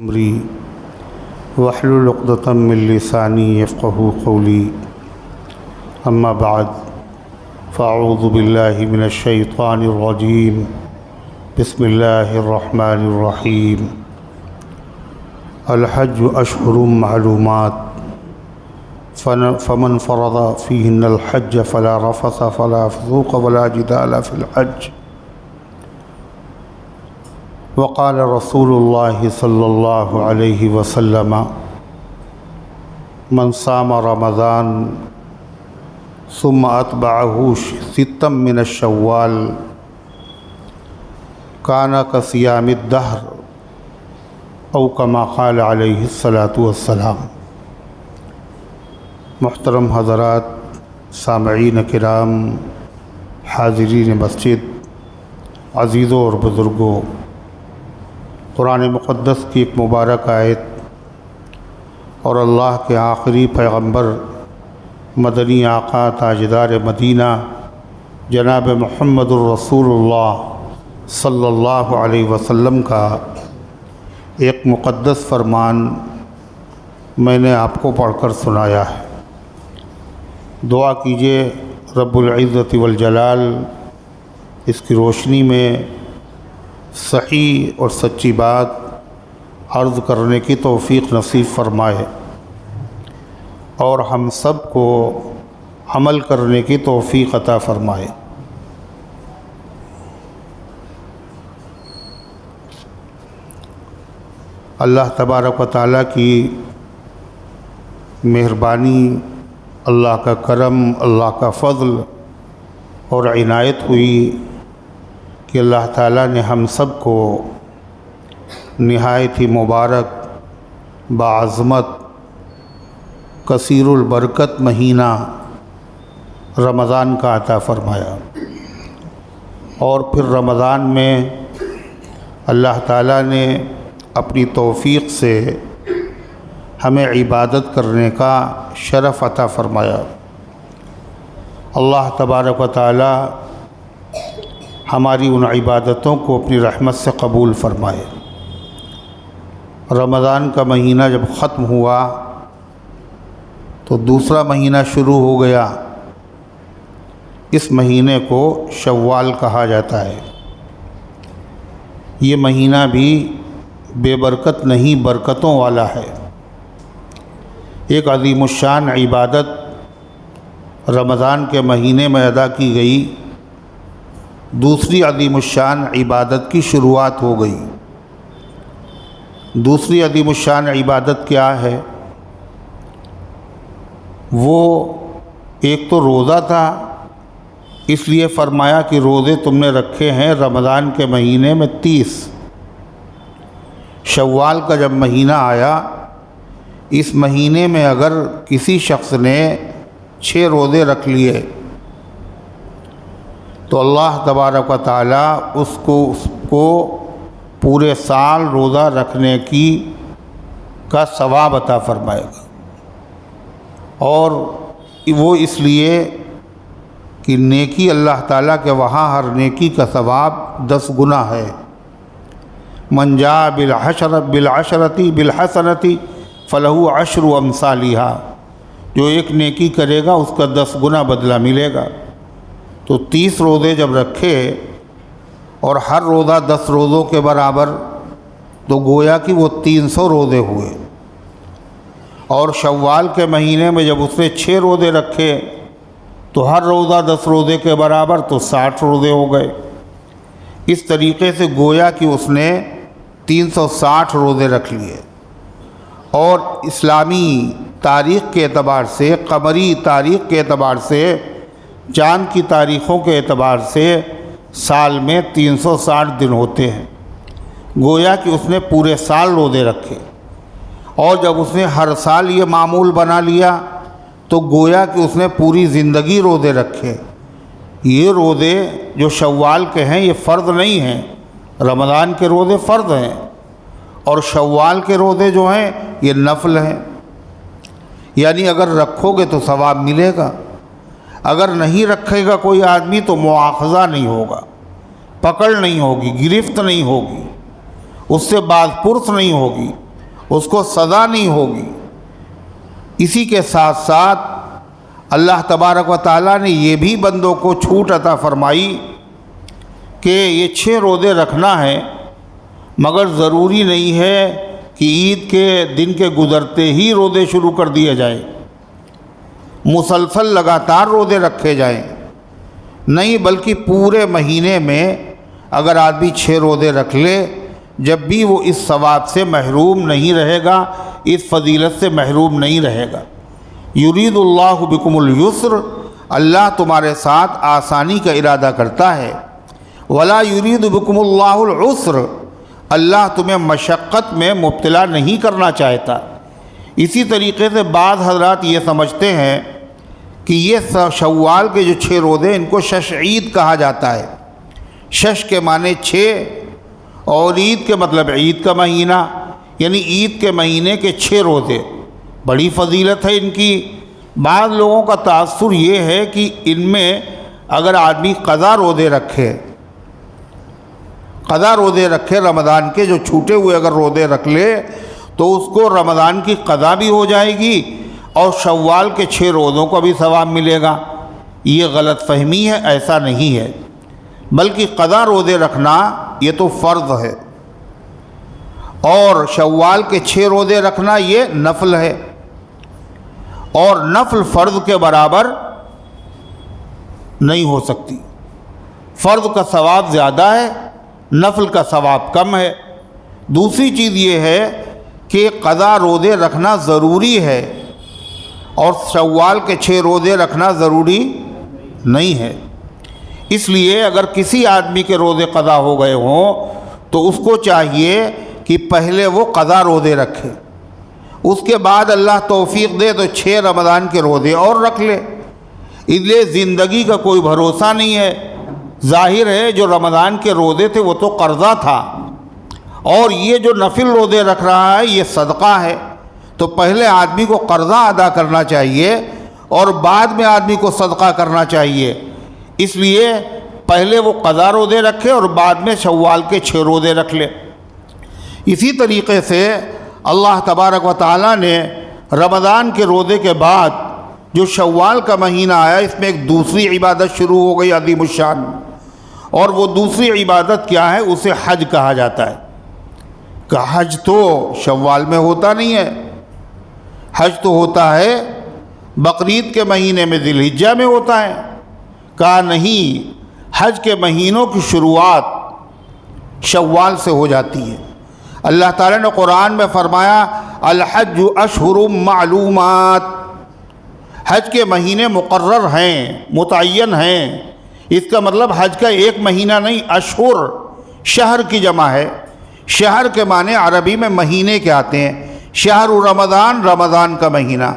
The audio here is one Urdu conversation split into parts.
امری واحلل عقدۃ من لسانی یفقہوا قولی اما بعد فاعوذ باللہ من الشیطان الرجیم بسم اللہ الرحمن الرحیم الحج اشہر معلومات فمن فرض فیہن الحج فلا رفث فلا فسوق ولا جدال فی الحج وقال رسول اللہ صلی اللہ علیہ وسلم من صام رمضان ثم اتبعہ ستا من الشوال کان کصیام الدہر او کما قال علیہ الصلاۃ والسلام۔ محترم حضرات، سامعین کرام، حاضرین مسجد، عزیزوں اور بزرگوں، قرآن مقدس کی ایک مبارک آیت اور اللہ کے آخری پیغمبر مدنی آقا تاجدار مدینہ جناب محمد الرسول اللہ صلی اللہ علیہ وسلم کا ایک مقدس فرمان میں نے آپ کو پڑھ کر سنایا ہے۔ دعا کیجئے رب العزت والجلال اس کی روشنی میں صحیح اور سچی بات عرض کرنے کی توفیق نصیب فرمائے اور ہم سب کو عمل کرنے کی توفیق عطا فرمائے۔ اللہ تبارک و تعالیٰ کی مہربانی، اللہ کا کرم، اللہ کا فضل اور عنایت ہوئی کہ اللہ تعالیٰ نے ہم سب کو نہایت ہی مبارک، باعظمت، کثیر البرکت مہینہ رمضان کا عطا فرمایا، اور پھر رمضان میں اللہ تعالیٰ نے اپنی توفیق سے ہمیں عبادت کرنے کا شرف عطا فرمایا۔ اللہ تبارک و تعالیٰ ہماری ان عبادتوں کو اپنی رحمت سے قبول فرمائے۔ رمضان کا مہینہ جب ختم ہوا تو دوسرا مہینہ شروع ہو گیا۔ اس مہینے کو شوال کہا جاتا ہے۔ یہ مہینہ بھی بے برکت نہیں، برکتوں والا ہے۔ ایک عظیم الشان عبادت رمضان کے مہینے میں ادا کی گئی، دوسری عظیم الشان عبادت کی شروعات ہو گئی۔ دوسری عظیم الشان عبادت کیا ہے؟ وہ ایک تو روزہ تھا، اس لیے فرمایا کہ روزے تم نے رکھے ہیں رمضان کے مہینے میں 30۔ شوال کا جب مہینہ آیا، اس مہینے میں اگر کسی شخص نے 6 روزے رکھ لیے تو اللہ تبارک و تعالیٰ اس کو پورے سال روزہ رکھنے کا ثواب عطا فرمائے گا، اور وہ اس لیے کہ نیکی اللہ تعالیٰ کے وہاں ہر نیکی کا ثواب 10 گنا ہے۔ من جاء بالحسنۃ فلہ 10 امثالھا، جو ایک نیکی کرے گا اس کا 10 گنا بدلہ ملے گا۔ تو 30 روزے جب رکھے اور ہر روزہ 10 روزوں کے برابر، تو گویا کہ وہ 300 روزے ہوئے۔ اور شوال کے مہینے میں جب اس نے 6 روزے رکھے تو ہر روزہ 10 روزے کے برابر، تو 60 روزے ہو گئے۔ اس طریقے سے گویا کہ اس نے 360 روزے رکھ لیے۔ اور اسلامی تاریخ کے اعتبار سے، قمری تاریخ کے اعتبار سے، چاند کی تاریخوں کے اعتبار سے سال میں 360 دن ہوتے ہیں۔ گویا کہ اس نے پورے سال روزے رکھے، اور جب اس نے ہر سال یہ معمول بنا لیا تو گویا کہ اس نے پوری زندگی روزے رکھے۔ یہ روزے جو شوال کے ہیں یہ فرض نہیں ہیں، رمضان کے روزے فرض ہیں، اور شوال کے روزے جو ہیں یہ نفل ہیں۔ یعنی اگر رکھو گے تو ثواب ملے گا، اگر نہیں رکھے گا کوئی آدمی تو مواخذہ نہیں ہوگا، پکڑ نہیں ہوگی، گرفت نہیں ہوگی، اس سے باز پرس نہیں ہوگی، اس کو سزا نہیں ہوگی۔ اسی کے ساتھ ساتھ اللہ تبارک و تعالیٰ نے یہ بھی بندوں کو چھوٹ عطا فرمائی کہ یہ 6 روزے رکھنا ہے، مگر ضروری نہیں ہے کہ عید کے دن کے گزرتے ہی روزے شروع کر دیے جائیں، مسلسل لگاتار روزے رکھے جائیں، نہیں بلکہ پورے مہینے میں اگر آدمی 6 روزے رکھ لے، جب بھی وہ اس ثواب سے محروم نہیں رہے گا، اس فضیلت سے محروم نہیں رہے گا۔ یرید اللہ بکم اليسر، اللہ تمہارے ساتھ آسانی کا ارادہ کرتا ہے، ولا یرید بکم اللہ العسر، اللہ تمہیں مشقت میں مبتلا نہیں کرنا چاہتا۔ اسی طریقے سے بعض حضرات یہ سمجھتے ہیں کہ یہ شوال کے جو 6 روزے ان کو شش عید کہا جاتا ہے۔ شش کے معنی 6 اور عید کے مطلب عید کا مہینہ، یعنی عید کے مہینے کے 6 روزے، بڑی فضیلت ہے ان کی۔ بعض لوگوں کا تاثر یہ ہے کہ ان میں اگر آدمی قضا روزے رکھے رمضان کے جو چھوٹے ہوئے اگر روزے رکھ لے تو اس کو رمضان کی قضا بھی ہو جائے گی اور شوال کے 6 روزوں کو بھی ثواب ملے گا۔ یہ غلط فہمی ہے، ایسا نہیں ہے، بلکہ قضا روزے رکھنا یہ تو فرض ہے، اور شوال کے 6 روزے رکھنا یہ نفل ہے، اور نفل فرض کے برابر نہیں ہو سکتی۔ فرض کا ثواب زیادہ ہے، نفل کا ثواب کم ہے۔ دوسری چیز یہ ہے کہ قضا روزے رکھنا ضروری ہے اور شوال کے 6 روزے رکھنا ضروری نہیں ہے۔ اس لیے اگر کسی آدمی کے روزے قضا ہو گئے ہوں تو اس کو چاہیے کہ پہلے وہ قضا روزے رکھے، اس کے بعد اللہ توفیق دے تو 6 رمضان کے روزے اور رکھ لے۔ اس لیے زندگی کا کوئی بھروسہ نہیں ہے۔ ظاہر ہے جو رمضان کے روزے تھے وہ تو قرضہ تھا، اور یہ جو نفل روزے رکھ رہا ہے یہ صدقہ ہے، تو پہلے آدمی کو قرضہ ادا کرنا چاہیے اور بعد میں آدمی کو صدقہ کرنا چاہیے۔ اس لیے پہلے وہ قضا روزے رکھے اور بعد میں شوال کے 6 روزے رکھ لے۔ اسی طریقے سے اللہ تبارک و تعالیٰ نے رمضان کے روزے کے بعد جو شوال کا مہینہ آیا، اس میں ایک دوسری عبادت شروع ہو گئی عظیم الشان، اور وہ دوسری عبادت کیا ہے؟ اسے حج کہا جاتا ہے۔ کہ حج تو شوال میں ہوتا نہیں ہے، حج تو ہوتا ہے بقرعید کے مہینے میں، ذی الحجہ میں ہوتا ہے۔ کہا نہیں، حج کے مہینوں کی شروعات شوال سے ہو جاتی ہے۔ اللہ تعالیٰ نے قرآن میں فرمایا الحج اشہر معلومات، حج کے مہینے مقرر ہیں، متعین ہیں۔ اس کا مطلب حج کا ایک مہینہ نہیں، اشہر شہر کی جمع ہے۔ شہر کے معنی عربی میں مہینے کے آتے ہیں، شہر رمضان، رمضان کا مہینہ،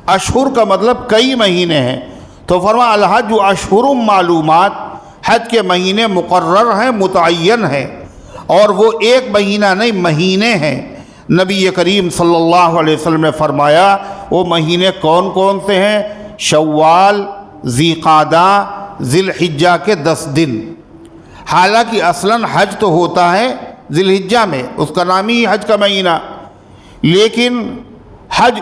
اشہر کا مطلب کئی مہینے ہیں۔ تو فرمایا الحج اشہر معلومات، حج کے مہینے مقرر ہیں، متعین ہیں، اور وہ ایک مہینہ نہیں، مہینے ہیں۔ نبی کریم صلی اللہ علیہ وسلم نے فرمایا وہ مہینے کون کون سے ہیں؟ شوال، ذی قعدہ، ذی الحجہ کے 10 دن۔ حالانکہ اصلاً حج تو ہوتا ہے ذی الحجہ میں، اس کا نام ہی حج کا مہینہ، لیکن حج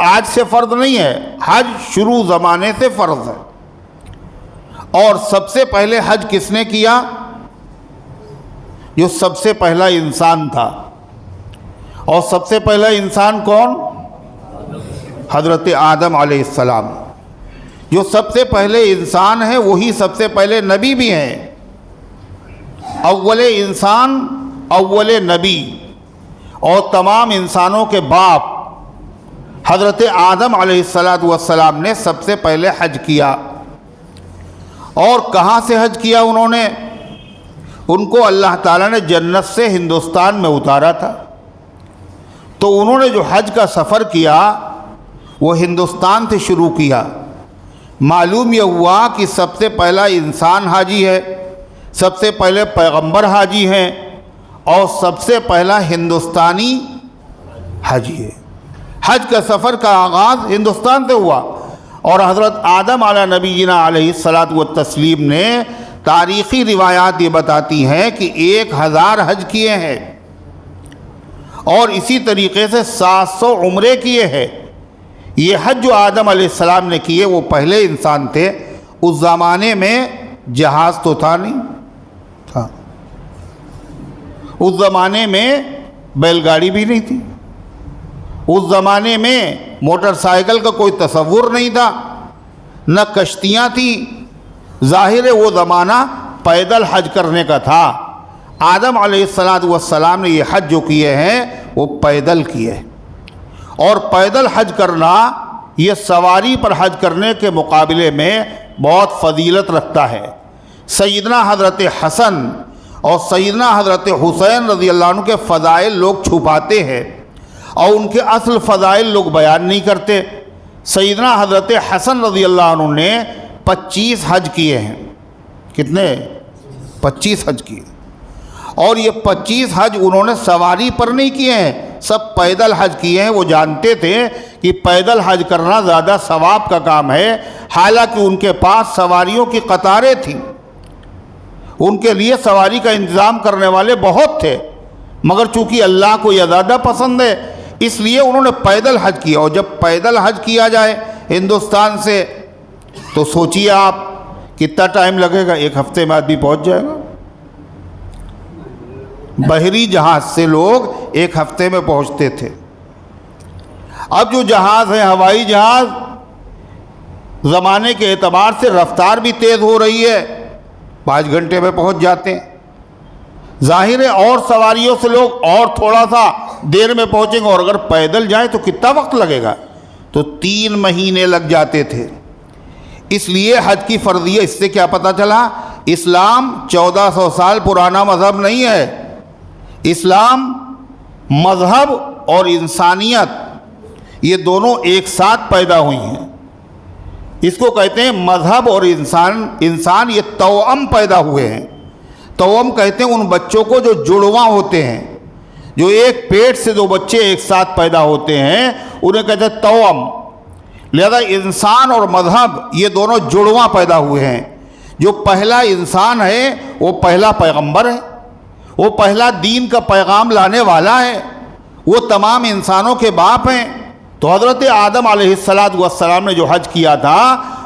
آج سے فرض نہیں ہے، حج شروع زمانے سے فرض ہے۔ اور سب سے پہلے حج کس نے کیا؟ جو سب سے پہلا انسان تھا، اور سب سے پہلا انسان کون؟ حضرت آدم علیہ السلام۔ جو سب سے پہلے انسان ہیں وہی سب سے پہلے نبی بھی ہیں۔ اول انسان، اول نبی، اور تمام انسانوں کے باپ حضرت آدم علیہ السلام نے سب سے پہلے حج کیا۔ اور کہاں سے حج کیا انہوں نے؟ ان کو اللہ تعالیٰ نے جنت سے ہندوستان میں اتارا تھا، تو انہوں نے جو حج کا سفر کیا وہ ہندوستان سے شروع کیا۔ معلوم یہ ہوا کہ سب سے پہلا انسان حاجی ہے، سب سے پہلے پیغمبر حاجی ہیں، اور سب سے پہلا ہندوستانی حاجی ہے۔ حج کا سفر کا آغاز ہندوستان سے ہوا، اور حضرت آدم علیہ نبینا علیہ الصلاۃ والتسلیم نے تاریخی روایات یہ بتاتی ہیں کہ 1000 حج کیے ہیں، اور اسی طریقے سے 700 عمرے کیے ہیں۔ یہ حج جو آدم علیہ السلام نے کیے وہ پہلے انسان تھے۔ اس زمانے میں جہاز تو تھا نہیں تھا، اس زمانے میں بیل گاڑی بھی نہیں تھی، اس زمانے میں موٹر سائیکل کا کوئی تصور نہیں تھا، نہ کشتیاں تھیں۔ ظاہر ہے وہ زمانہ پیدل حج کرنے کا تھا۔ آدم علیہ السلام نے یہ حج جو کیے ہیں وہ پیدل کیے، اور پیدل حج کرنا یہ سواری پر حج کرنے کے مقابلے میں بہت فضیلت رکھتا ہے۔ سیدنا حضرت حسن اور سیدنا حضرت حسین رضی اللہ عنہ کے فضائل لوگ چھپاتے ہیں اور ان کے اصل فضائل لوگ بیان نہیں کرتے۔ سیدنا حضرت حسن رضی اللہ عنہ نے 25 حج کیے ہیں۔ کتنے؟ 25 حج کیے، اور یہ 25 حج انہوں نے سواری پر نہیں کیے ہیں، سب پیدل حج کیے ہیں۔ وہ جانتے تھے کہ پیدل حج کرنا زیادہ ثواب کا کام ہے، حالانکہ ان کے پاس سواریوں کی قطاریں تھیں، ان کے لیے سواری کا انتظام کرنے والے بہت تھے، مگر چونکہ اللہ کو یہ زیادہ پسند ہے اس لیے انہوں نے پیدل حج کیا۔ اور جب پیدل حج کیا جائے ہندوستان سے تو سوچیے آپ کتنا ٹائم لگے گا، 1 ہفتے میں آدمی پہنچ جائے گا۔ بحری جہاز سے لوگ 1 ہفتے میں پہنچتے تھے۔ اب جو جہاز ہے ہوائی جہاز، زمانے کے اعتبار سے رفتار بھی تیز ہو رہی ہے، 5 گھنٹے میں پہنچ جاتے ہیں۔ ظاہر ہے اور سواریوں سے لوگ اور تھوڑا سا دیر میں پہنچیں گے، اور اگر پیدل جائیں تو کتنا وقت لگے گا؟ تو 3 مہینے لگ جاتے تھے۔ اس لیے حج کی فرضیت اس سے کیا پتہ چلا؟ اسلام 1400 سال پرانا مذہب نہیں ہے۔ اسلام مذہب اور انسانیت یہ دونوں ایک ساتھ پیدا ہوئی ہیں۔ اس کو کہتے ہیں مذہب اور انسان یہ توأم پیدا ہوئے ہیں۔ توأم کہتے ہیں ان بچوں کو جو جڑواں ہوتے ہیں، جو ایک پیٹ سے 2 بچے ایک ساتھ پیدا ہوتے ہیں انہیں کہتے ہیں توأم۔ لہذا انسان اور مذہب یہ دونوں جڑواں پیدا ہوئے ہیں۔ جو پہلا انسان ہے وہ پہلا پیغمبر ہے، وہ پہلا دین کا پیغام لانے والا ہے، وہ تمام انسانوں کے باپ ہیں۔ تو حضرت آدم علیہ السلام نے جو حج کیا تھا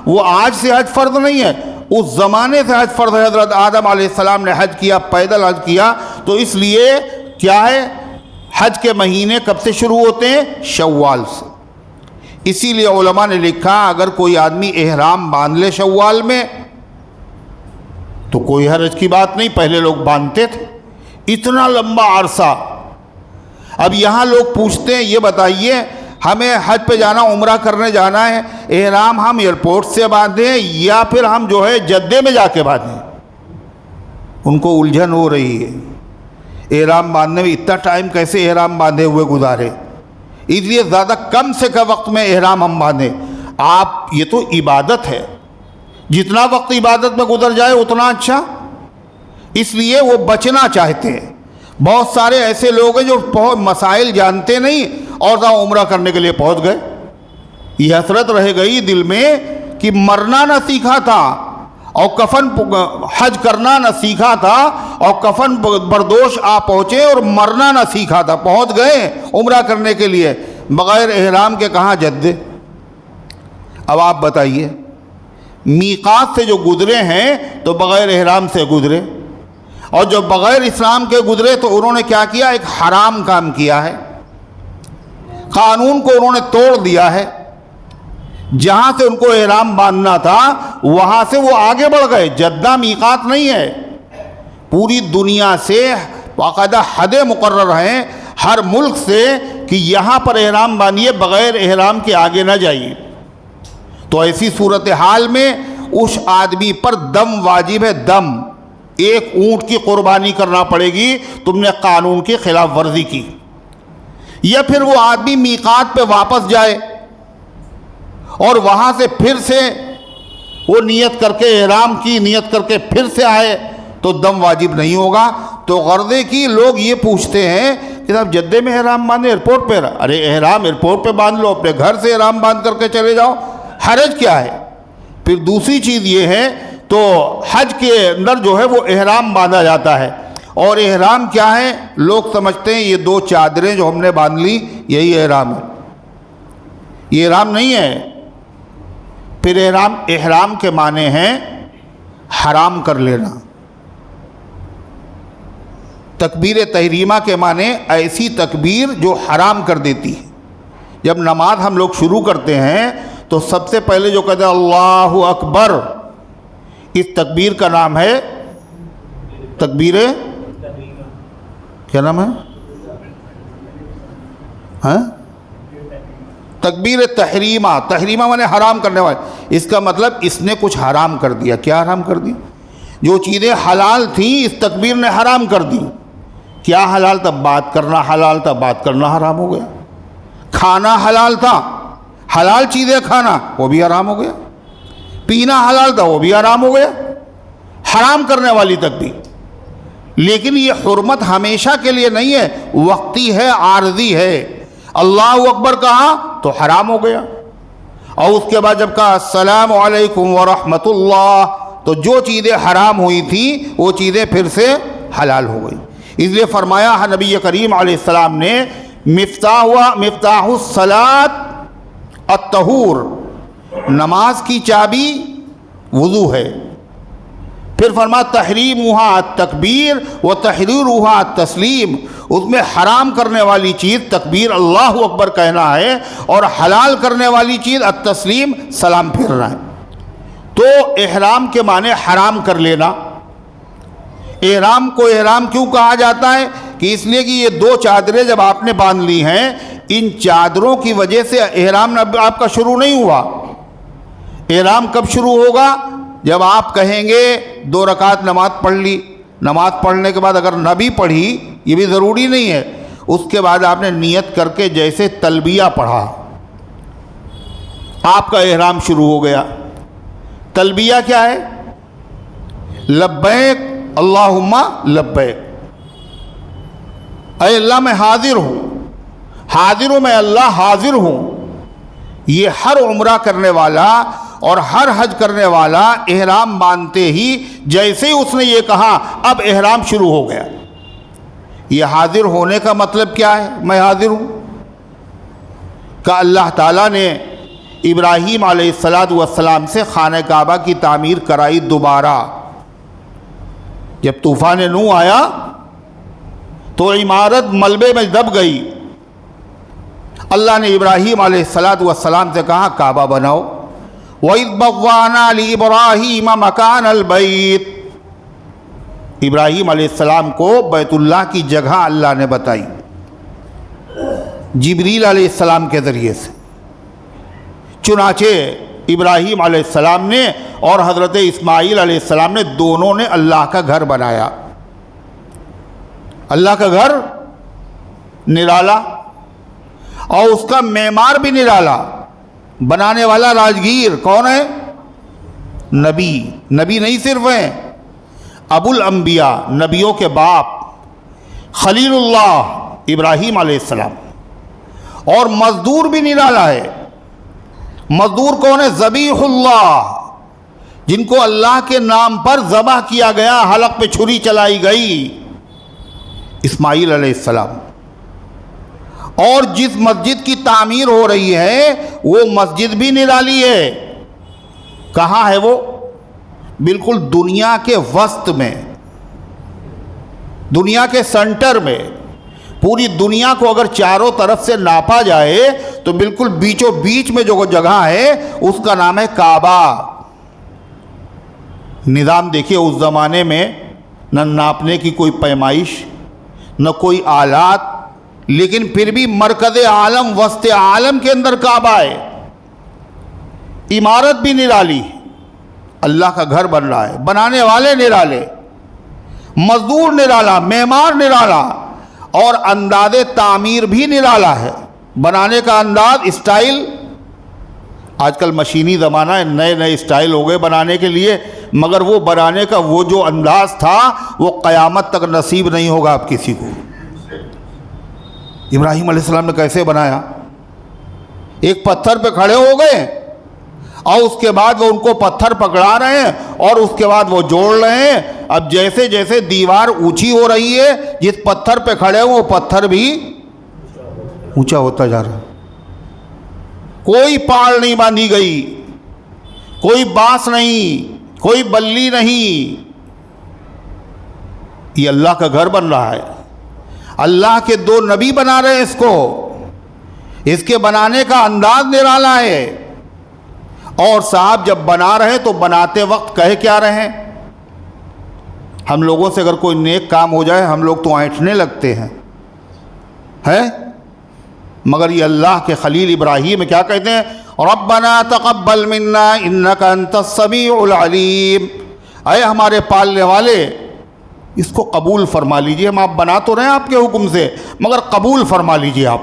وہ آج سے حج فرض نہیں ہے، اس زمانے سے حج فرض ہے۔ حضرت آدم علیہ السلام نے حج کیا، پیدل حج کیا، تو اس لیے کیا ہے، حج کے مہینے کب سے شروع ہوتے ہیں؟ شوال سے۔ اسی لیے علماء نے لکھا اگر کوئی آدمی احرام باندھ لے شوال میں تو کوئی حرج کی بات نہیں، پہلے لوگ باندھتے تھے اتنا لمبا عرصہ۔ اب یہاں لوگ پوچھتے ہیں یہ بتائیے ہمیں حج پہ جانا، عمرہ کرنے جانا ہے، احرام ہم ایئرپورٹ سے باندھیں یا پھر ہم جو ہے جدے میں جا کے باندھیں؟ ان کو الجھن ہو رہی ہے، احرام باندھنے میں اتنا ٹائم کیسے احرام باندھے ہوئے گزارے، اس لیے زیادہ کم سے کم وقت میں احرام ہم باندھیں۔ آپ یہ تو عبادت ہے، جتنا وقت عبادت میں گزر جائے اتنا اچھا، اس لیے وہ بچنا چاہتے ہیں۔ بہت سارے ایسے لوگ ہیں جو مسائل جانتے نہیں اور عمرہ کرنے کے لیے پہنچ گئے۔ یہ حسرت رہ گئی دل میں کہ مرنا نہ سیکھا تھا اور کفن حج کرنا نہ سیکھا تھا، اور کفن بردوش پہنچے اور مرنا نہ سیکھا تھا، پہنچ گئے عمرہ کرنے کے لیے بغیر احرام کے، کہاں جدے۔ اب آپ بتائیے میقات سے جو گزرے ہیں تو بغیر احرام سے گزرے، اور جو بغیر اسلام کے گزرے تو انہوں نے کیا کیا؟ ایک حرام کام کیا ہے، قانون کو انہوں نے توڑ دیا ہے۔ جہاں سے ان کو احرام باندھنا تھا وہاں سے وہ آگے بڑھ گئے۔ جدہ میقات نہیں ہے، پوری دنیا سے باقاعدہ حدیں مقرر ہیں ہر ملک سے کہ یہاں پر احرام باندھیے، بغیر احرام کے آگے نہ جائیے۔ تو ایسی صورتحال میں اس آدمی پر دم واجب ہے، دم، 1 اونٹ کی قربانی کرنا پڑے گی، تم نے قانون کی خلاف ورزی کی۔ یا پھر وہ آدمی میقات پہ واپس جائے اور وہاں سے پھر سے وہ نیت کر کے احرام کی نیت کر کے پھر سے آئے تو دم واجب نہیں ہوگا۔ تو غرضے کی لوگ یہ پوچھتے ہیں کہ صاحب جدے میں احرام باندھے ایئرپورٹ پہ؟ ارے احرام ایئرپورٹ پہ باندھ لو، اپنے گھر سے احرام باندھ کر کے چلے جاؤ، حرج کیا ہے؟ پھر دوسری چیز یہ ہے تو حج کے اندر جو ہے وہ احرام باندھا جاتا ہے، اور احرام کیا ہے؟ لوگ سمجھتے ہیں یہ دو چادریں جو ہم نے باندھ لی یہی احرام ہے. یہ احرام نہیں ہے. پھر احرام کے معنی ہیں حرام کر لینا. تکبیر تحریمہ کے معنی ایسی تکبیر جو حرام کر دیتی ہے. جب نماز ہم لوگ شروع کرتے ہیں تو سب سے پہلے جو کہتے ہیں اللہ اکبر، اس تکبیر کا نام ہے تکبیر، کیا نام ہے؟ تکبیر تحریمہ. تحریمہ مانے حرام کرنے والے. اس کا مطلب اس نے کچھ حرام کر دیا. کیا حرام کر دی؟ جو چیزیں حلال تھیں اس تکبیر نے حرام کر دی. کیا حلال تھا؟ بات کرنا حلال تھا، بات کرنا حرام ہو گیا. کھانا حلال تھا، حلال چیزیں کھانا وہ بھی حرام ہو گیا. پینا حلال تھا وہ بھی حرام ہو گیا. حرام کرنے والی تکبیر. لیکن یہ حرمت ہمیشہ کے لیے نہیں ہے، وقتی ہے، عارضی ہے. اللہ اکبر کہا تو حرام ہو گیا، اور اس کے بعد جب کہا السلام علیکم ورحمۃ اللہ تو جو چیزیں حرام ہوئی تھیں وہ چیزیں پھر سے حلال ہو گئی. اس لیے فرمایا نبی کریم علیہ السلام نے مفتاح الصلاۃ الطہور، نماز کی چابی وضو ہے. پھر فرمایا تحریمھا التکبیر و تحلیلھا التسلیم. اس میں حرام کرنے والی چیز تکبیر اللہ اکبر کہنا ہے، اور حلال کرنے والی چیز التسلیم سلام پھیرنا ہے. تو احرام کے معنی حرام کر لینا. احرام کو احرام کیوں کہا جاتا ہے؟ کہ اس لیے کہ یہ دو چادریں جب آپ نے باندھ لی ہیں، ان چادروں کی وجہ سے احرام آپ کا شروع نہیں ہوا. احرام کب شروع ہوگا؟ جب آپ کہیں گے 2 رکعت نماز پڑھ لی. نماز پڑھنے کے بعد اگر نہ بھی پڑھی، یہ بھی ضروری نہیں ہے، اس کے بعد آپ نے نیت کر کے جیسے تلبیہ پڑھا، آپ کا احرام شروع ہو گیا. تلبیہ کیا ہے؟ لبیک اللہم لبیک. اے اللہ میں حاضر ہوں، حاضر ہوں میں اللہ، حاضر ہوں. یہ ہر عمرہ کرنے والا اور ہر حج کرنے والا احرام باندھتے ہی جیسے ہی اس نے یہ کہا اب احرام شروع ہو گیا. یہ حاضر ہونے کا مطلب کیا ہے؟ میں حاضر ہوں. کہ اللہ تعالیٰ نے ابراہیم علیہ السلام سے خانہ کعبہ کی تعمیر کرائی دوبارہ. جب طوفان نوح آیا تو عمارت ملبے میں دب گئی. اللہ نے ابراہیم علیہ السلام سے کہا کعبہ بناؤ. وَإِذْ بَوَّأْنَا لِإِبْرَاهِيمَ مَكَانَ الْبَيْتِ. ابراہیم علیہ السلام کو بیت اللہ کی جگہ اللہ نے بتائی جبریل علیہ السلام کے ذریعے سے. چنانچہ ابراہیم علیہ السلام نے اور حضرت اسماعیل علیہ السلام نے دونوں نے اللہ کا گھر بنایا. اللہ کا گھر نرالا اور اس کا معمار بھی نرالا. بنانے والا راجگیر کون ہے؟ نبی. نبی نہیں صرف ہیں، ابو الانبیاء، نبیوں کے باپ، خلیل اللہ ابراہیم علیہ السلام. اور مزدور بھی نرالا ہے. مزدور کون ہے؟ ذبیح اللہ، جن کو اللہ کے نام پر ذبح کیا گیا، حلق پہ چھری چلائی گئی، اسماعیل علیہ السلام. اور جس مسجد کی تعمیر ہو رہی ہے وہ مسجد بھی نرالی ہے. کہاں ہے وہ؟ بالکل دنیا کے وسط میں، دنیا کے سنٹر میں. پوری دنیا کو اگر چاروں طرف سے ناپا جائے تو بالکل بیچوں بیچ میں جو جگہ ہے اس کا نام ہے کعبہ. نظام دیکھیے اس زمانے میں نہ ناپنے کی کوئی پیمائش، نہ کوئی آلات، لیکن پھر بھی مرکز عالم، وسط عالم کے اندر کعبہ ہے. عمارت بھی نرالی، اللہ کا گھر بن رہا ہے. بنانے والے نرالے، مزدور نرالا، معمار نرالا، اور انداز تعمیر بھی نرالا ہے. بنانے کا انداز، اسٹائل. آج کل مشینی زمانہ ہے، نئے نئے اسٹائل ہو گئے بنانے کے لیے، مگر وہ بنانے کا وہ جو انداز تھا وہ قیامت تک نصیب نہیں ہوگا آپ کسی کو. ابراہیم علیہ السلام نے کیسے بنایا؟ ایک پتھر پہ کھڑے ہو گئے اور اس کے بعد وہ ان کو پتھر پکڑا رہے ہیں اور اس کے بعد وہ جوڑ رہے ہیں. اب جیسے جیسے دیوار اونچی ہو رہی ہے جس پتھر پہ کھڑے ہو وہ پتھر بھی اونچا ہوتا جا رہا ہے. کوئی پاڑ نہیں باندھی گئی, کوئی بانس نہیں, کوئی بلی نہیں. یہ اللہ کا گھر بن رہا ہے. اللہ کے 2 نبی بنا رہے ہیں اس کو. اس کے بنانے کا انداز نرالا ہے. اور صاحب جب بنا رہے تو بناتے وقت کہہ کیا رہے؟ ہم لوگوں سے اگر کوئی نیک کام ہو جائے ہم لوگ تو اینٹھنے لگتے ہیں مگر یہ اللہ کے خلیل ابراہیم کیا کہتے ہیں؟ ربنا تقبل منا انک انت السمیع العلیم. اے ہمارے پالنے والے اس کو قبول فرما لیجئے. ہم آپ بنا تو رہے ہیں آپ کے حکم سے مگر قبول فرما لیجئے. آپ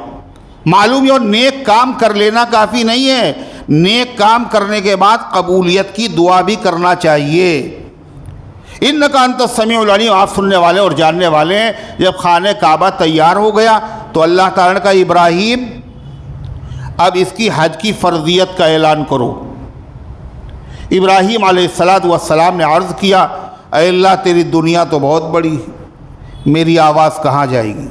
معلوم ہے اور نیک کام کر لینا کافی نہیں ہے, نیک کام کرنے کے بعد قبولیت کی دعا بھی کرنا چاہیے. انک انت السمیع العلیم, آپ سننے والے اور جاننے والے ہیں. جب خانہ کعبہ تیار ہو گیا تو اللہ تعالیٰ نے کہا ابراہیم اب اس کی حج کی فرضیت کا اعلان کرو. ابراہیم علیہ السلام نے عرض کیا اے اللہ تیری دنیا تو بہت بڑی, میری آواز کہاں جائے گی؟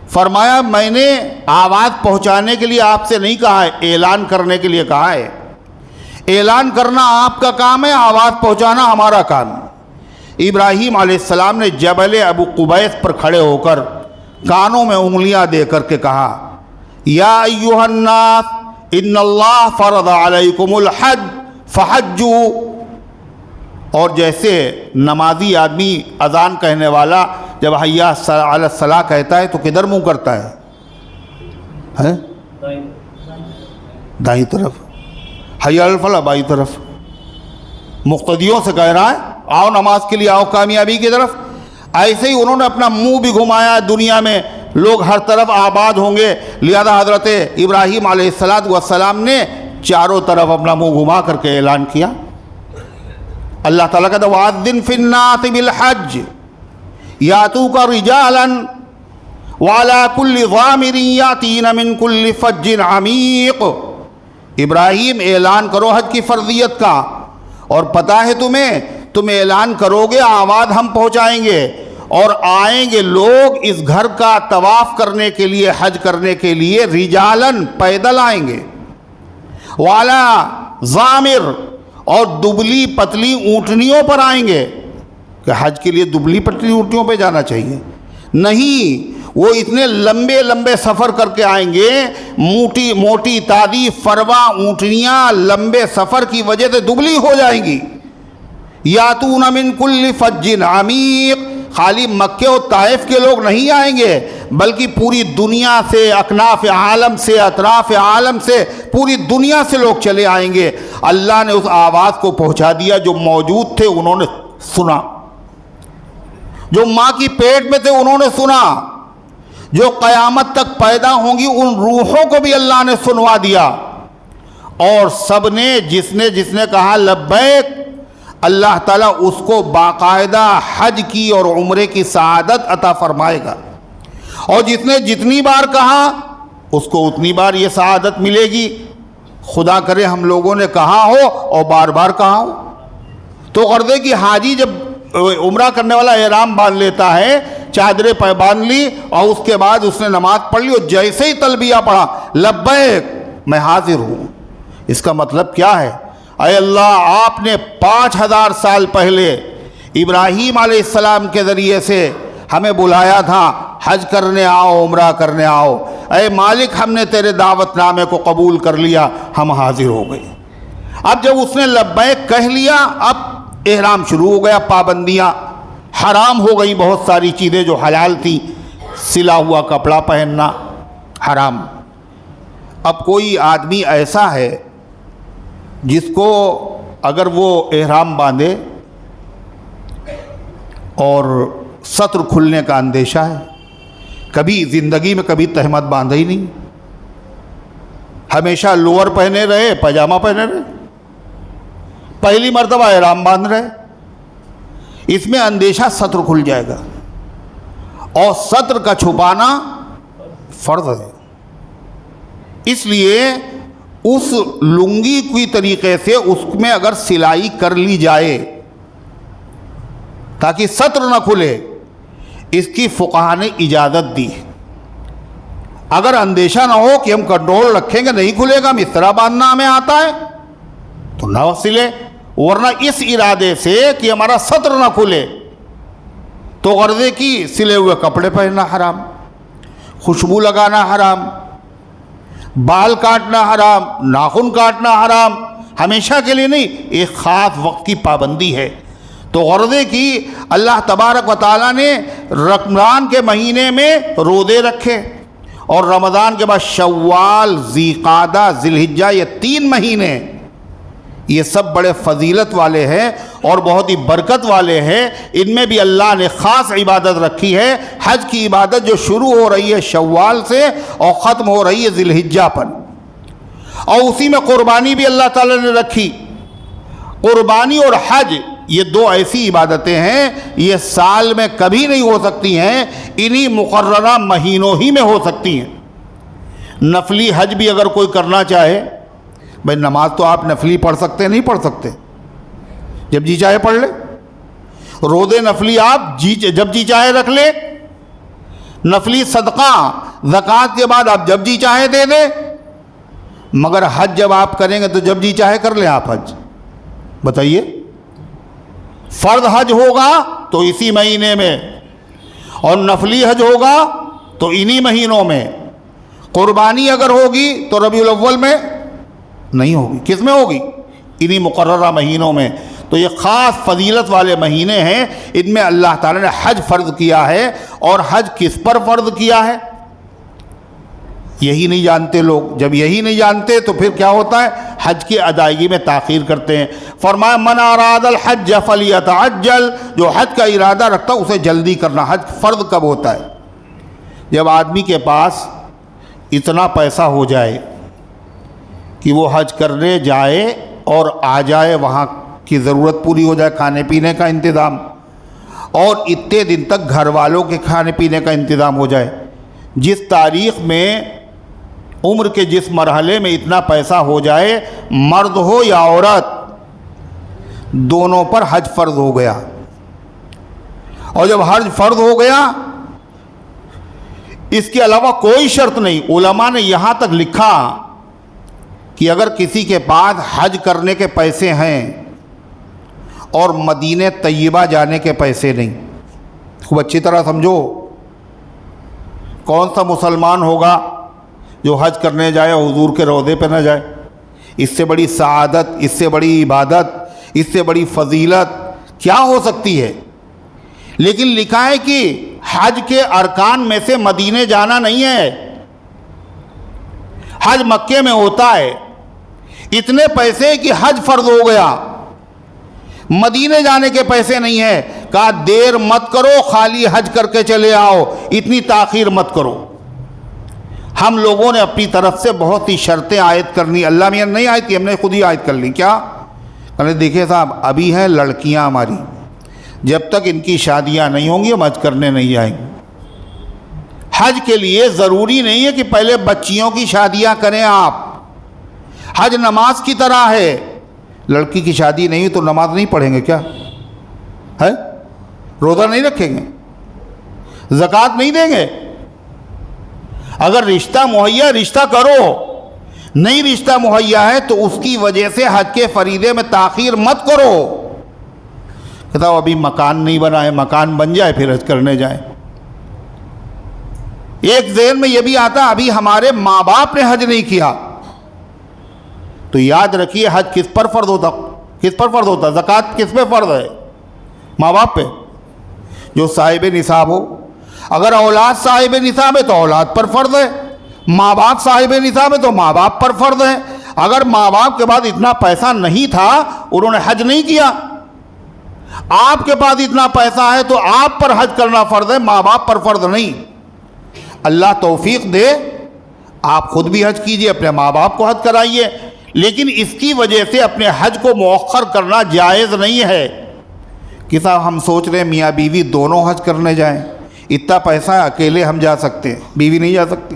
فرمایا میں نے آواز پہنچانے کے لیے آپ سے نہیں کہا ہے, اعلان کرنے کے لیے کہا ہے. اعلان کرنا آپ کا کام ہے, آواز پہنچانا ہمارا کام. ابراہیم علیہ السلام نے جبل ابو قبیس پر کھڑے ہو کر کانوں میں انگلیاں دے کر کے کہا یا ایھا الناس ان اللہ فرض علیکم الحج فحجوا. اور جیسے نمازی آدمی اذان کہنے والا جب حی علی الصلاۃ کہتا ہے تو کدھر منہ کرتا ہے؟ دائیں طرف. حی علی الفلاح بائیں طرف. مقتدیوں سے کہہ رہا ہے آؤ نماز کے لیے, آؤ کامیابی کی طرف. ایسے ہی انہوں نے اپنا منہ بھی گھمایا. دنیا میں لوگ ہر طرف آباد ہوں گے, لہذا حضرت ابراہیم علیہ السلام نے چاروں طرف اپنا منہ گھما کر کے اعلان کیا. اللہ تعالیٰ کہتا وَأَذِّن فِي النَّاسِ بِالْحَجِّ يَأْتُوكَ رِجَالًا وَعَلَىٰ كُلِّ ضَامِرٍ يَأْتِينَ مِنْ كُلِّ فَجٍّ عَمِيقٍ. ابراہیم اعلان کرو حج کی فرضیت کا, اور پتہ ہے تم اعلان کرو گے آواز ہم پہنچائیں گے اور آئیں گے لوگ اس گھر کا طواف کرنے کے لیے, حج کرنے کے لیے. رجالن پیدل آئیں گے, وعلی ضامر اور دبلی پتلی اونٹنیوں پر آئیں گے. کہ حج کے لیے دبلی پتلی اونٹنیوں پہ جانا چاہیے؟ نہیں, وہ اتنے لمبے لمبے سفر کر کے آئیں گے. موٹی موٹی تازی فروا اونٹنیاں لمبے سفر کی وجہ سے دبلی ہو جائیں گی. یاتون من کل فج عمیق. خالی مکے و طائف کے لوگ نہیں آئیں گے بلکہ پوری دنیا سے, اکناف عالم سے, اطراف عالم سے, پوری دنیا سے لوگ چلے آئیں گے. اللہ نے اس آواز کو پہنچا دیا. جو موجود تھے انہوں نے سنا, جو ماں کی پیٹ میں تھے انہوں نے سنا, جو قیامت تک پیدا ہوں گی ان روحوں کو بھی اللہ نے سنوا دیا. اور سب نے جس نے کہا لبیک, اللہ تعالیٰ اس کو باقاعدہ حج کی اور عمرے کی سعادت عطا فرمائے گا. اور جس نے جتنی بار کہا اس کو اتنی بار یہ سعادت ملے گی. خدا کرے ہم لوگوں نے کہا ہو اور بار بار کہا ہو. تو غرضے کی حاجی جب عمرہ کرنے والا احرام باندھ لیتا ہے, چادریں پہ باندھ لی اور اس کے بعد اس نے نماز پڑھ لی, اور جیسے ہی تلبیہ پڑھا لبیک میں حاضر ہوں. اس کا مطلب کیا ہے؟ اے اللہ آپ نے 5000 سال پہلے ابراہیم علیہ السلام کے ذریعے سے ہمیں بلایا تھا حج کرنے آؤ, عمرہ کرنے آؤ. اے مالک ہم نے تیرے دعوت نامے کو قبول کر لیا, ہم حاضر ہو گئے. اب جب اس نے لبیک کہہ لیا اب احرام شروع ہو گیا. پابندیاں حرام ہو گئی, بہت ساری چیزیں جو حلال تھیں, سلا ہوا کپڑا پہننا حرام. اب کوئی آدمی ایسا ہے جس کو اگر وہ احرام باندھے اور سطر کھلنے کا اندیشہ ہے, کبھی زندگی میں کبھی تہمت باندھا ہی نہیں, ہمیشہ لوور پہنے رہے, پاجامہ پہنے رہے, پہلی مرتبہ احرام باندھ رہے, اس میں اندیشہ سطر کھل جائے گا. اور سطر کا چھپانا فرض ہے. اس لیے اس لنگی کی طریقے سے اس میں اگر سلائی کر لی جائے تاکہ سطر نہ کھلے، اس کی فقہا نے اجازت دی۔ اگر اندیشہ نہ ہو کہ ہم کنٹرول رکھیں گے نہیں کھلے گا، ہم اس طرح باندھنا ہمیں آتا ہے تو نہ سلے، ورنہ اس ارادے سے کہ ہمارا سطر نہ کھلے تو غرضے کی سلے ہوئے کپڑے پہننا حرام، خوشبو لگانا حرام، بال کاٹنا حرام، ناخن کاٹنا حرام، ہمیشہ کے لیے نہیں، ایک خاص وقت کی پابندی ہے۔ تو غرضے کی اللہ تبارک و تعالیٰ نے رمضان کے مہینے میں روزے رکھے، اور رمضان کے بعد شوال، ذی قعدہ، ذی الحجہ، یہ 3 مہینے یہ سب بڑے فضیلت والے ہیں اور بہت ہی برکت والے ہیں۔ ان میں بھی اللہ نے خاص عبادت رکھی ہے، حج کی عبادت جو شروع ہو رہی ہے شوال سے اور ختم ہو رہی ہے ذی الحجہ پر، اور اسی میں قربانی بھی اللہ تعالیٰ نے رکھی۔ قربانی اور حج یہ 2 ایسی عبادتیں ہیں، یہ سال میں کبھی نہیں ہو سکتی ہیں، انہی مقررہ مہینوں ہی میں ہو سکتی ہیں۔ نفلی حج بھی اگر کوئی کرنا چاہے، بھائی نماز تو آپ نفلی پڑھ سکتے نہیں پڑھ سکتے، جب جی چاہے پڑھ لے، روزے نفلی آپ جب جی چاہے رکھ لے، نفلی صدقہ زکوٰۃ کے بعد آپ جب جی چاہے دے دیں، مگر حج جب آپ کریں گے تو جب جی چاہے کر لیں آپ حج۔ بتائیے، فرض حج ہوگا تو اسی مہینے میں، اور نفلی حج ہوگا تو انہی مہینوں میں۔ قربانی اگر ہوگی تو ربیع الاول میں نہیں ہوگی، کس میں ہوگی؟ انہی مقررہ مہینوں میں۔ تو یہ خاص فضیلت والے مہینے ہیں، ان میں اللہ تعالیٰ نے حج فرض کیا ہے۔ اور حج کس پر فرض کیا ہے یہی نہیں جانتے لوگ۔ جب یہی نہیں جانتے تو پھر کیا ہوتا ہے؟ حج کی ادائیگی میں تاخیر کرتے ہیں۔ فرمایا من اراد الحج فلیتعجل، جو حج کا ارادہ رکھتا اسے جلدی کرنا۔ حج فرض کب ہوتا ہے؟ جب آدمی کے پاس اتنا پیسہ ہو جائے کہ وہ حج کرنے جائے اور آ جائے، وہاں کی ضرورت پوری ہو جائے، کھانے پینے کا انتظام، اور اتنے دن تک گھر والوں کے کھانے پینے کا انتظام ہو جائے۔ جس تاریخ میں عمر کے جس مرحلے میں اتنا پیسہ ہو جائے، مرد ہو یا عورت، دونوں پر حج فرض ہو گیا۔ اور جب حج فرض ہو گیا، اس کے علاوہ کوئی شرط نہیں۔ علماء نے یہاں تک لکھا کہ اگر کسی کے پاس حج کرنے کے پیسے ہیں اور مدینہ طیبہ جانے کے پیسے نہیں، خوب اچھی طرح سمجھو، کون سا مسلمان ہوگا جو حج کرنے جائے حضور کے روضے پہ نہ جائے؟ اس سے بڑی سعادت، اس سے بڑی عبادت، اس سے بڑی فضیلت کیا ہو سکتی ہے؟ لیکن لکھا ہے کہ حج کے ارکان میں سے مدینے جانا نہیں ہے، حج مکے میں ہوتا ہے۔ اتنے پیسے کہ حج فرض ہو گیا، مدینے جانے کے پیسے نہیں ہیں۔ کہا دیر مت کرو، خالی حج کر کے چلے آؤ، اتنی تاخیر مت کرو۔ ہم لوگوں نے اپنی طرف سے بہت سی شرطیں عائد کرنی، اللہ میاں نہیں عائد کی، ہم نے خود ہی عائد کر لی۔ کیا کہنے؟ دیکھیں صاحب، ابھی ہیں لڑکیاں ہماری، جب تک ان کی شادیاں نہیں ہوں گی ہم حج کرنے نہیں جائیں گے۔ حج کے لیے ضروری نہیں ہے کہ پہلے بچیوں کی شادیاں کریں آپ۔ حج نماز کی طرح ہے، لڑکی کی شادی نہیں ہوئی تو نماز نہیں پڑھیں گے کیا ہے؟ روزہ نہیں رکھیں گے، زکوٰۃ نہیں دیں گے؟ اگر رشتہ مہیا، رشتہ کرو، نہیں رشتہ مہیا ہے تو اس کی وجہ سے حج کے فریضے میں تاخیر مت کرو۔ کہتا ہوں ابھی مکان نہیں بنا ہے، مکان بن جائے پھر حج کرنے جائیں۔ ایک ذہن میں یہ بھی آتا ابھی ہمارے ماں باپ نے حج نہیں کیا، تو یاد رکھیے حج کس پر فرض ہوتا؟ کس پر فرض ہوتا؟ زکوٰۃ کس پہ فرض ہے؟ ماں باپ پہ، جو صاحب نصاب ہو۔ اگر اولاد صاحب نصاب ہے تو اولاد پر فرض ہے، ماں باپ صاحب نصاب ہے تو ماں باپ پر فرض ہے۔ اگر ماں باپ کے پاس اتنا پیسہ نہیں تھا، انہوں نے حج نہیں کیا، آپ کے پاس اتنا پیسہ ہے تو آپ پر حج کرنا فرض ہے، ماں باپ پر فرض نہیں۔ اللہ توفیق دے، آپ خود بھی حج کیجئے، اپنے ماں باپ کو حج کرائیے، لیکن اس کی وجہ سے اپنے حج کو مؤخر کرنا جائز نہیں ہے کہ صاحب ہم سوچ رہے ہیں میاں بیوی دونوں حج کرنے جائیں، اتنا پیسہ ہے اکیلے ہم جا سکتے ہیں، بیوی نہیں جا سکتی،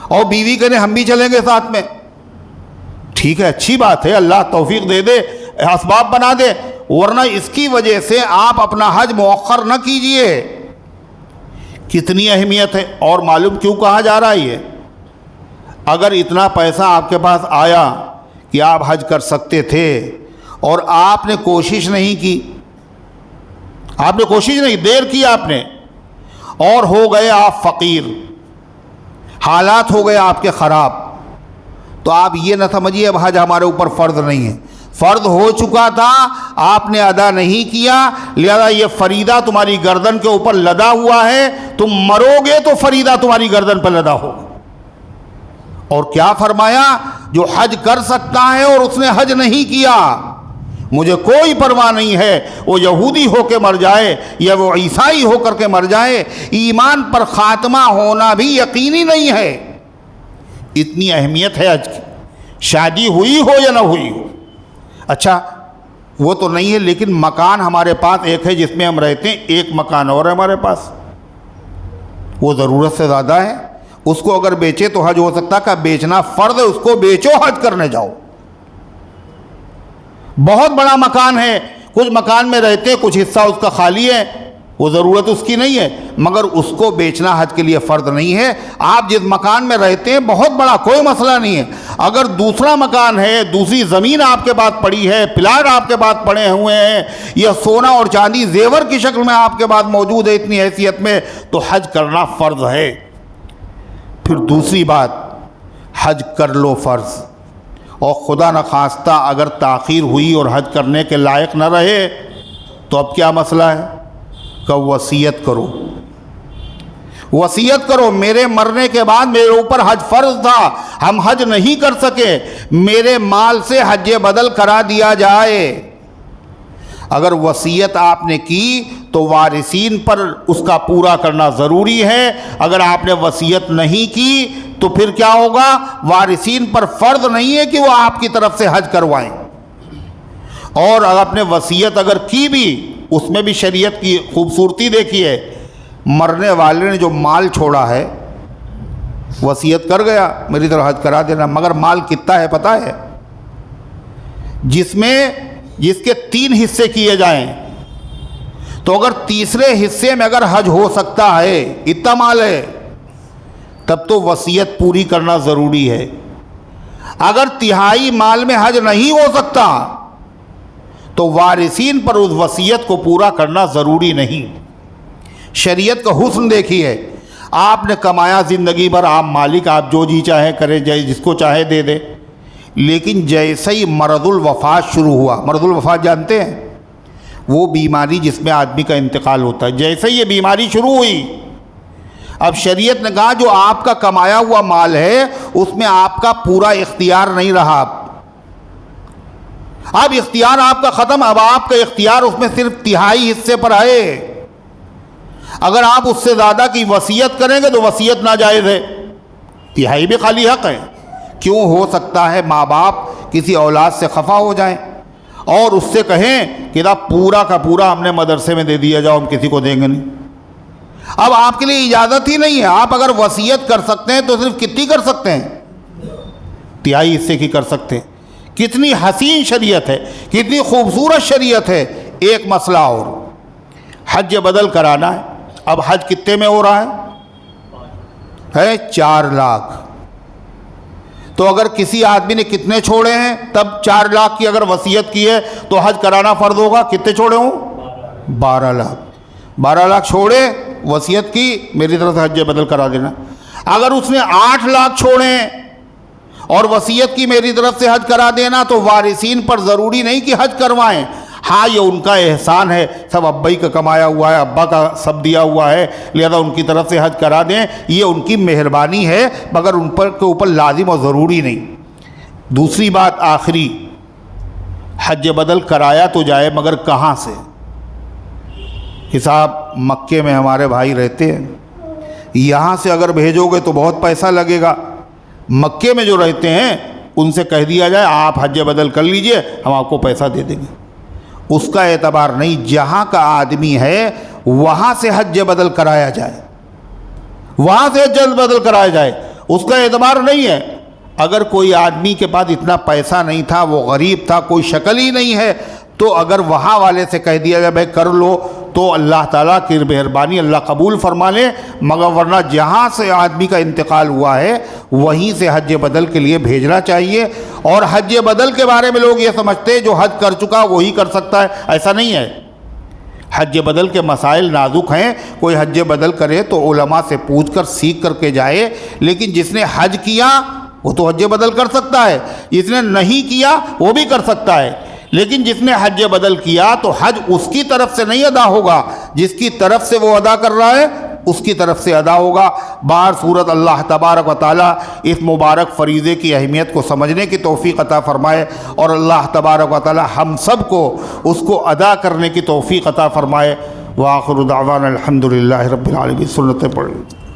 اور بیوی کہنے ہم بھی چلیں گے ساتھ میں، ٹھیک ہے، اچھی بات ہے، اللہ توفیق دے دے، اسباب بنا دے، ورنہ اس کی وجہ سے آپ اپنا حج مؤخر نہ کیجئے۔ کتنی اہمیت ہے، اور معلوم کیوں کہا جا رہا ہے یہ؟ اگر اتنا پیسہ آپ کے پاس آیا کہ آپ حج کر سکتے تھے اور آپ نے کوشش نہیں کی، آپ نے کوشش نہیں، دیر کی آپ نے، اور ہو گئے آپ فقیر، حالات ہو گئے آپ کے خراب، تو آپ یہ نہ سمجھیے اب حج ہمارے اوپر فرض نہیں ہے۔ فرض ہو چکا تھا، آپ نے ادا نہیں کیا، لہذا یہ فریضہ تمہاری گردن کے اوپر لدا ہوا ہے، تم مرو گے تو فریضہ تمہاری گردن پر لدا ہوگا۔ اور کیا فرمایا؟ جو حج کر سکتا ہے اور اس نے حج نہیں کیا، مجھے کوئی پرواہ نہیں ہے وہ یہودی ہو کے مر جائے یا وہ عیسائی ہو کر کے مر جائے، ایمان پر خاتمہ ہونا بھی یقینی نہیں ہے۔ اتنی اہمیت ہے حج کی، شادی ہوئی ہو یا نہ ہوئی ہو۔ اچھا وہ تو نہیں ہے، لیکن مکان ہمارے پاس ایک ہے جس میں ہم رہتے ہیں، ایک مکان اور ہے ہمارے پاس، وہ ضرورت سے زیادہ ہے، اس کو اگر بیچے تو حج ہو سکتا کہ بیچنا فرض ہے، اس کو بیچو حج کرنے جاؤ۔ بہت بڑا مکان ہے، کچھ مکان میں رہتے ہیں، کچھ حصہ اس کا خالی ہے، وہ ضرورت اس کی نہیں ہے، مگر اس کو بیچنا حج کے لیے فرض نہیں ہے۔ آپ جس مکان میں رہتے ہیں بہت بڑا، کوئی مسئلہ نہیں ہے، اگر دوسرا مکان ہے، دوسری زمین آپ کے پاس پڑی ہے، پلاٹ آپ کے پاس پڑے ہوئے ہیں، یا سونا اور چاندی زیور کی شکل میں آپ کے پاس موجود ہے اتنی حیثیت میں، تو حج کرنا فرض ہے۔ پھر دوسری بات، حج کر لو فرض، اور خدا نخواستہ اگر تاخیر ہوئی اور حج کرنے کے لائق نہ رہے تو اب کیا مسئلہ ہے کہ وصیت کرو، وصیت کرو، میرے مرنے کے بعد میرے اوپر حج فرض تھا، ہم حج نہیں کر سکے، میرے مال سے حج بدل کرا دیا جائے۔ اگر وصیت آپ نے کی تو وارثین پر اس کا پورا کرنا ضروری ہے، اگر آپ نے وصیت نہیں کی تو پھر کیا ہوگا؟ وارثین پر فرض نہیں ہے کہ وہ آپ کی طرف سے حج کروائیں۔ اور آپ نے وصیت اگر کی بھی، اس میں بھی شریعت کی خوبصورتی دیکھی ہے، مرنے والے نے جو مال چھوڑا ہے، وصیت کر گیا میری طرف حج کرا دینا، مگر مال کتنا ہے پتہ ہے؟ جس کے 3 حصے کیے جائیں، تو اگر تیسرے حصے میں اگر حج ہو سکتا ہے، اتنا مال ہے، تب تو وصیت پوری کرنا ضروری ہے۔ اگر تہائی مال میں حج نہیں ہو سکتا تو وارثین پر اس وصیت کو پورا کرنا ضروری نہیں۔ شریعت کا حسن دیکھیے، آپ نے کمایا زندگی بھر، آپ مالک، آپ جو جی چاہے کرے، جس کو چاہے دے دے، لیکن جیسے ہی مرض الوفات شروع ہوا، مرض الوفات جانتے ہیں؟ وہ بیماری جس میں آدمی کا انتقال ہوتا ہے، جیسے ہی یہ بیماری شروع ہوئی، اب شریعت نے کہا جو آپ کا کمایا ہوا مال ہے اس میں آپ کا پورا اختیار نہیں رہا، اب اختیار آپ کا ختم، اب آپ کا اختیار اس میں صرف تہائی حصے پر ہے۔ اگر آپ اس سے زیادہ کی وصیت کریں گے تو وصیت ناجائز ہے، تہائی بھی خالی حق ہے۔ کیوں؟ ہو سکتا ہے ماں باپ کسی اولاد سے خفا ہو جائیں اور اس سے کہیں کہ پورا کا پورا ہم نے مدرسے میں دے دیا، جاؤ، ہم کسی کو دیں گے نہیں۔ اب آپ کے لیے اجازت ہی نہیں ہے، آپ اگر وصیت کر سکتے ہیں تو صرف کتنی کر سکتے ہیں؟ تہائی حصے کی کر سکتے ہیں۔ کتنی حسین شریعت ہے، کتنی خوبصورت شریعت ہے۔ ایک مسئلہ اور، حج بدل کرانا ہے۔ اب حج کتنے میں ہو رہا ہے 4 لاکھ، تو اگر کسی آدمی نے کتنے چھوڑے ہیں، تب 4 لاکھ کی اگر وصیت کی ہے تو حج کرانا فرض ہوگا۔ کتنے چھوڑے ہوں؟ 12 لاکھ۔ 12 لاکھ چھوڑے، وصیت کی، میری طرف سے حج بدل کرا دینا۔ اگر اس نے 8 لاکھ چھوڑے اور وصیت کی میری طرف سے حج کرا دینا، تو وارثین پر ضروری نہیں کہ حج کروائیں، ہاں یہ ان کا احسان ہے، سب ابائی کا کمایا ہوا ہے، ابا کا سب دیا ہوا ہے، لہذا ان کی طرف سے حج کرا دیں، یہ ان کی مہربانی ہے، مگر ان پر کے اوپر لازم اور ضروری نہیں۔ دوسری بات آخری، حج بدل کرایا تو جائے، مگر کہاں سے؟ کہ صاحب مکے میں ہمارے بھائی رہتے ہیں، یہاں سے اگر بھیجو گے تو بہت پیسہ لگے گا، مکے میں جو رہتے ہیں ان سے کہہ دیا جائے آپ حج بدل کر لیجئے، ہم آپ کو پیسہ دے دیں گے۔ اس کا اعتبار نہیں، جہاں کا آدمی ہے وہاں سے حج بدل کرایا جائے، وہاں سے حج بدل کرایا جائے، اس کا اعتبار نہیں ہے۔ اگر کوئی آدمی کے پاس اتنا پیسہ نہیں تھا، وہ غریب تھا، کوئی شکل ہی نہیں ہے، تو اگر وہاں والے سے کہہ دیا جائے بھائی کر لو تو اللہ تعالیٰ کی مہربانی اللہ قبول فرما لے، مگر ورنہ جہاں سے آدمی کا انتقال ہوا ہے وہیں سے حج بدل کے لیے بھیجنا چاہیے۔ اور حج بدل کے بارے میں لوگ یہ سمجھتے ہیں جو حج کر چکا وہی کر سکتا ہے، ایسا نہیں ہے۔ حج بدل کے مسائل نازک ہیں، کوئی حج بدل کرے تو علماء سے پوچھ کر سیکھ کر کے جائے، لیکن جس نے حج کیا وہ تو حج بدل کر سکتا ہے، جس نے نہیں کیا وہ بھی کر سکتا ہے، لیکن جس نے حج بدل کیا تو حج اس کی طرف سے نہیں ادا ہوگا، جس کی طرف سے وہ ادا کر رہا ہے اس کی طرف سے ادا ہوگا۔ بہر صورت اللہ تبارک و تعالیٰ اس مبارک فریضے کی اہمیت کو سمجھنے کی توفیق عطا فرمائے، اور اللہ تبارک و تعالیٰ ہم سب کو اس کو ادا کرنے کی توفیق عطا فرمائے۔ وآخر دعوانا الحمدللہ رب العالمین۔ سنتیں پڑھ